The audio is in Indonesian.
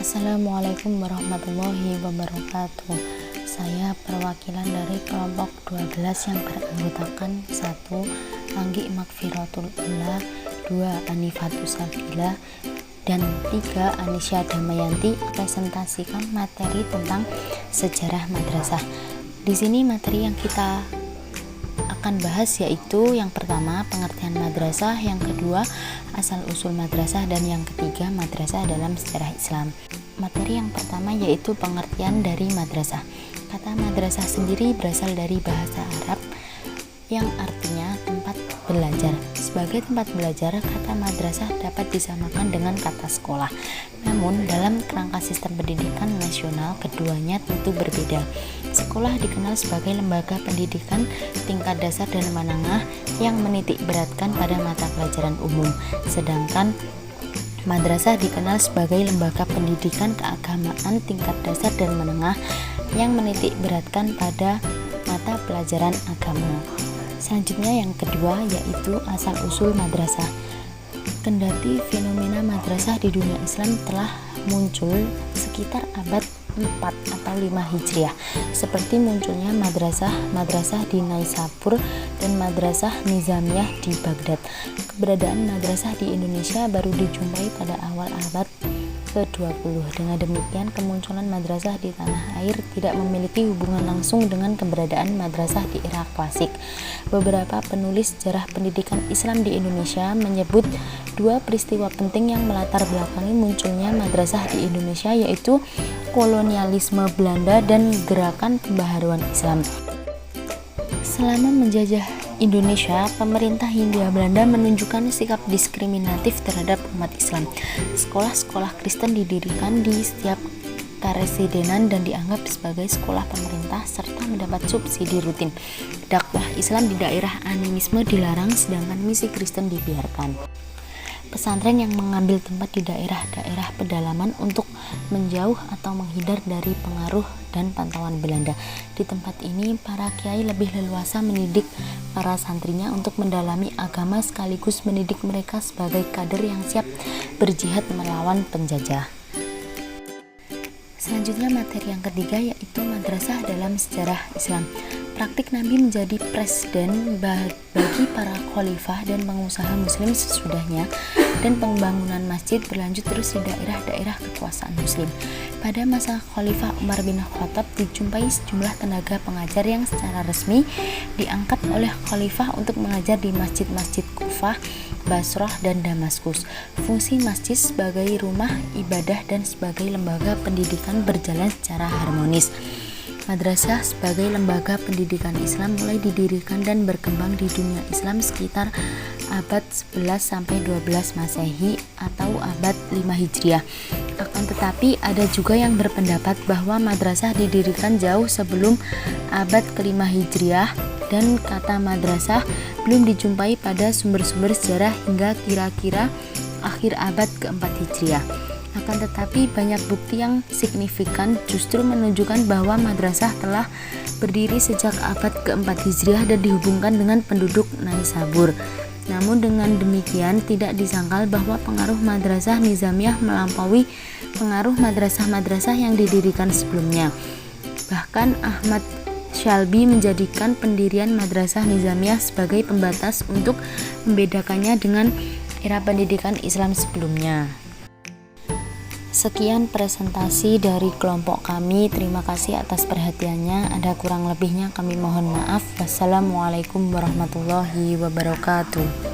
Assalamualaikum warahmatullahi wabarakatuh. Saya perwakilan dari kelompok 12 yang beranggotakan 1. Anggi Makfiratul Ula, 2. Anifatus Sabila, dan 3. Anisya Damayanti presentasikan materi tentang sejarah madrasah. Di sini materi yang kita akan bahas yaitu yang pertama pengertian madrasah, yang kedua asal usul madrasah, dan yang ketiga madrasah dalam sejarah Islam. Materi yang pertama yaitu pengertian dari madrasah. Kata madrasah sendiri berasal dari bahasa Arab yang artinya tempat belajar. Sebagai tempat belajar, kata madrasah dapat disamakan dengan kata sekolah. Namun, dalam kerangka sistem pendidikan nasional, keduanya tentu berbeda. Sekolah dikenal sebagai lembaga pendidikan tingkat dasar dan menengah yang menitik beratkan pada mata pelajaran umum, sedangkan madrasah dikenal sebagai lembaga pendidikan keagamaan tingkat dasar dan menengah yang menitik beratkan pada mata pelajaran agama. Selanjutnya yang kedua yaitu asal-usul madrasah. Kendati fenomena madrasah di dunia Islam telah muncul sekitar abad 4 atau 5 Hijriah, seperti munculnya madrasah di Naisabur dan madrasah Nizamiyah di Baghdad. Keberadaan madrasah di Indonesia baru dijumpai pada awal abad ke-20. Dengan demikian, kemunculan madrasah di tanah air tidak memiliki hubungan langsung dengan keberadaan madrasah di era klasik. Beberapa penulis sejarah pendidikan Islam di Indonesia menyebut dua peristiwa penting yang melatar belakangi munculnya madrasah di Indonesia, yaitu kolonialisme Belanda dan gerakan pembaharuan Islam. Selama menjajah Indonesia, pemerintah Hindia Belanda menunjukkan sikap diskriminatif terhadap umat Islam. Sekolah-sekolah Kristen didirikan di setiap karesidenan dan dianggap sebagai sekolah pemerintah serta mendapat subsidi rutin. Dakwah Islam di daerah animisme dilarang, sedangkan misi Kristen dibiarkan. Pesantren yang mengambil tempat di daerah-daerah pedalaman untuk menjauh atau menghindar dari pengaruh dan pantauan Belanda. Di tempat ini, para kiai lebih leluasa mendidik para santrinya untuk mendalami agama sekaligus mendidik mereka sebagai kader yang siap berjihad melawan penjajah. Selanjutnya materi yang ketiga yaitu madrasah dalam sejarah Islam. Praktik Nabi menjadi presiden bagi para khalifah dan pengusaha muslim sesudahnya, dan pembangunan masjid berlanjut terus di daerah-daerah kekuasaan muslim. Pada masa Khalifah Umar bin Khattab dijumpai sejumlah tenaga pengajar yang secara resmi diangkat oleh khalifah untuk mengajar di masjid-masjid Kufah, Basrah, dan Damaskus. Fungsi masjid sebagai rumah ibadah dan sebagai lembaga pendidikan berjalan secara harmonis. Madrasah sebagai lembaga pendidikan Islam mulai didirikan dan berkembang di dunia Islam sekitar abad 11 sampai 12 Masehi atau abad 5 Hijriah. Akan tetapi ada juga yang berpendapat bahwa madrasah didirikan jauh sebelum abad ke-5 Hijriah, dan kata madrasah belum dijumpai pada sumber-sumber sejarah hingga kira-kira akhir abad ke-4 Hijriah. Akan tetapi banyak bukti yang signifikan justru menunjukkan bahwa madrasah telah berdiri sejak abad ke-4 Hijriah dan dihubungkan dengan penduduk Naisabur. Namun dengan demikian tidak disangkal bahwa pengaruh madrasah Nizamiyah melampaui pengaruh madrasah-madrasah yang didirikan sebelumnya. Bahkan Ahmad Syalbi menjadikan pendirian madrasah Nizamiyah sebagai pembatas untuk membedakannya dengan era pendidikan Islam sebelumnya. Sekian presentasi dari kelompok kami. Terima kasih atas perhatiannya. Ada kurang lebihnya kami mohon maaf. Wassalamualaikum warahmatullahi wabarakatuh.